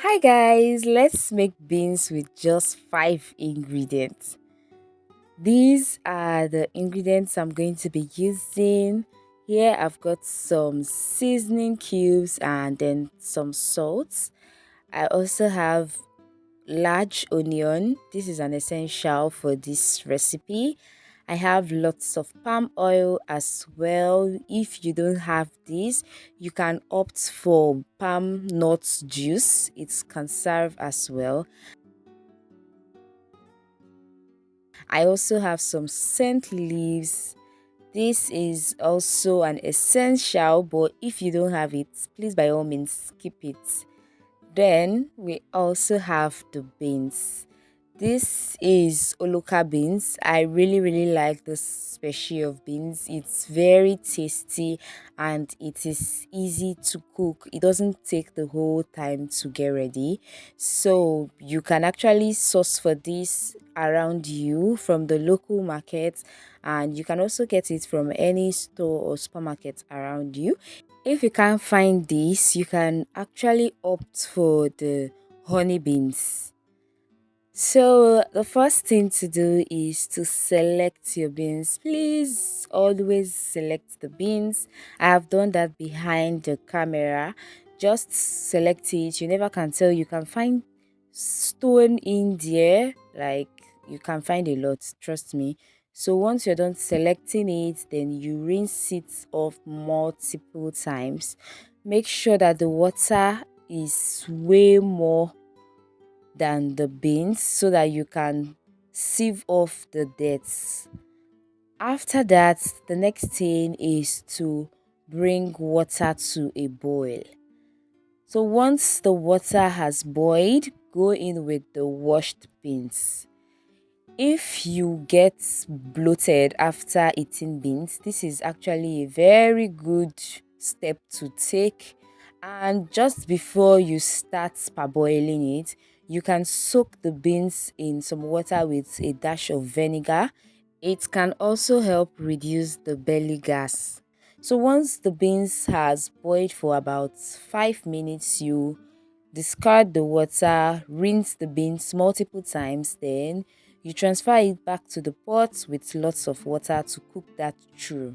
Hi guys, let's make beans with just 5 ingredients. These are the ingredients I'm going to be using. Here I've got some seasoning cubes and then some salt. I also have large onion. This is an essential for this recipe. I have lots of palm oil as well. If you don't have this, you can opt for palm nuts juice. It can serve as well. I also have some scent leaves. This is also an essential, but if you don't have it, please by all means skip it. Then we also have the beans. This is Oloka beans. I really like this species of beans. It's very tasty and it is easy to cook. It doesn't take the whole time to get ready. So you can actually source for this around you from the local market, and you can also get it from any store or supermarket around you. If you can't find this, you can actually opt for the honey beans. So the first thing to do is to select your beans. Please always select the beans. I have done that behind the camera. Just select it. You never can tell. You can find stone in there. Like you can find a lot. Trust me. So once you're done selecting it, then you rinse it off multiple times. Make sure that the water is way more than the beans so that you can sieve off the dirt. After that, the next thing is to bring water to a boil. So once the water has boiled, go in with the washed beans. If you get bloated after eating beans, this is actually a very good step to take. And just before you start parboiling it, you can soak the beans in some water with a dash of vinegar. It can also help reduce the belly gas. So once the beans has boiled for about 5 minutes, you discard the water, rinse the beans multiple times, then you transfer it back to the pot with lots of water to cook that through.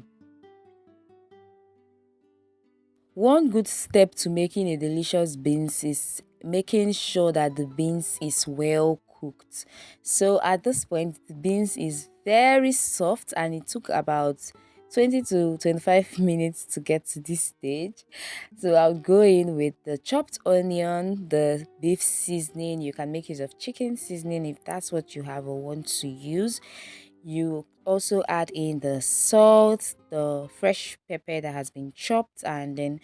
One good step to making a delicious beans is making sure that the beans is well cooked. So at this point the beans is very soft and it took about 20 to 25 minutes to get to this stage. So I'll go in with the chopped onion, the beef seasoning. You can make use of chicken seasoning if that's what you have or want to use. You also add in the salt, the fresh pepper that has been chopped, and then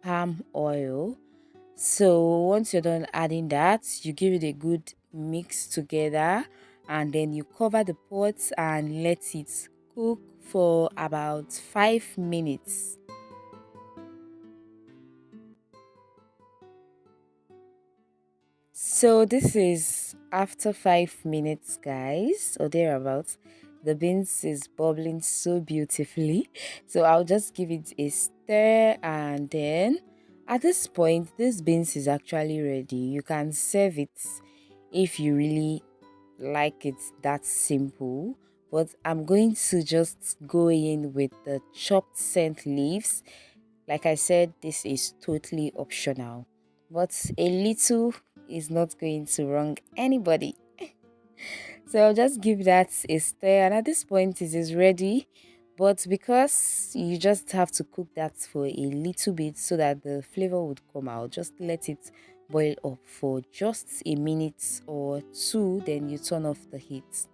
palm oil. So once you're done adding that, you give it a good mix together, and then you cover the pot and let it cook for about 5 minutes. So this is after 5 minutes, guys, or thereabouts. The beans is bubbling so beautifully. So I'll just give it a stir, and then at this point, this beans is actually ready. You can serve it if you really like it that simple. But I'm going to just go in with the chopped scent leaves. Like I said, this is totally optional, but a little is not going to wrong anybody. So I'll just give that a stir, and at this point, it is ready. But because you just have to cook that for a little bit so that the flavor would come out, just let it boil up for just a minute or two, then you turn off the heat.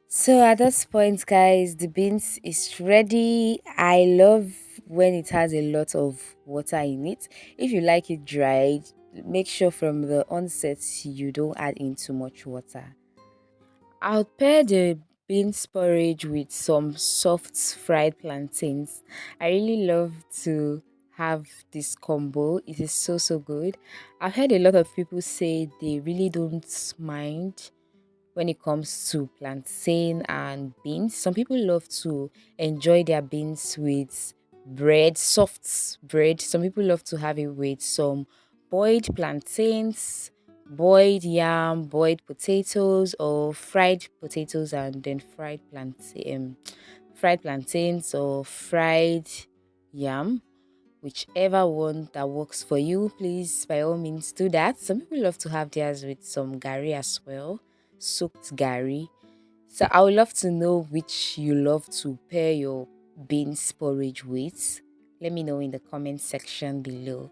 So at this point, guys, the beans is ready. I love when it has a lot of water in it. If you like it dried, make sure from the onset you don't add in too much water. I'll pair the beans porridge with some soft fried plantains. I really love to have this combo. It is so so good. I've heard a lot of people say they really don't mind when it comes to plantain and beans. Some people love to enjoy their beans with bread, soft bread. Some people love to have it with some boiled plantains, boiled yam, boiled potatoes, or fried potatoes and then fried plantains or fried yam, whichever one that works for you. Please by all means do that. Some people love to have theirs with some gari as well, soaked gari. So I would love to know which you love to pair your beans porridge with. Let me know in the comment section below.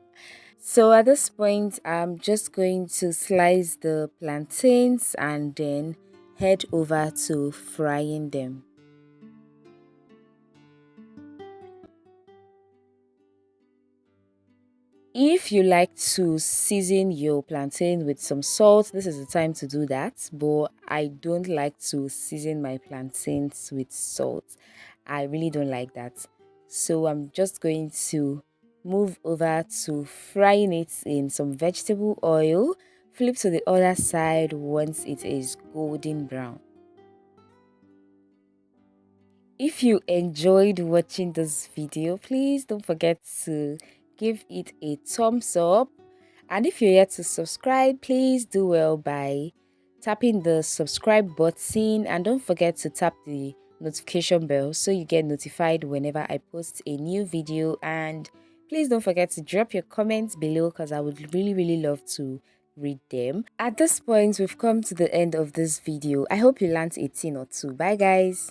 So at this point, I'm just going to slice the plantains and then head over to frying them. If you like to season your plantain with some salt, this is the time to do that. But I don't like to season my plantains with salt. I really don't like that. So I'm just going to move over to frying it in some vegetable oil. Flip to the other side once it is golden brown. If you enjoyed watching this video, please don't forget to give it a thumbs up. And if you're yet to subscribe, please do well by tapping the subscribe button and don't forget to tap the notification bell so you get notified whenever I post a new video. And please don't forget to drop your comments below because I would really love to read them. At this point, we've come to the end of this video. I hope you learned a thing or two. Bye guys.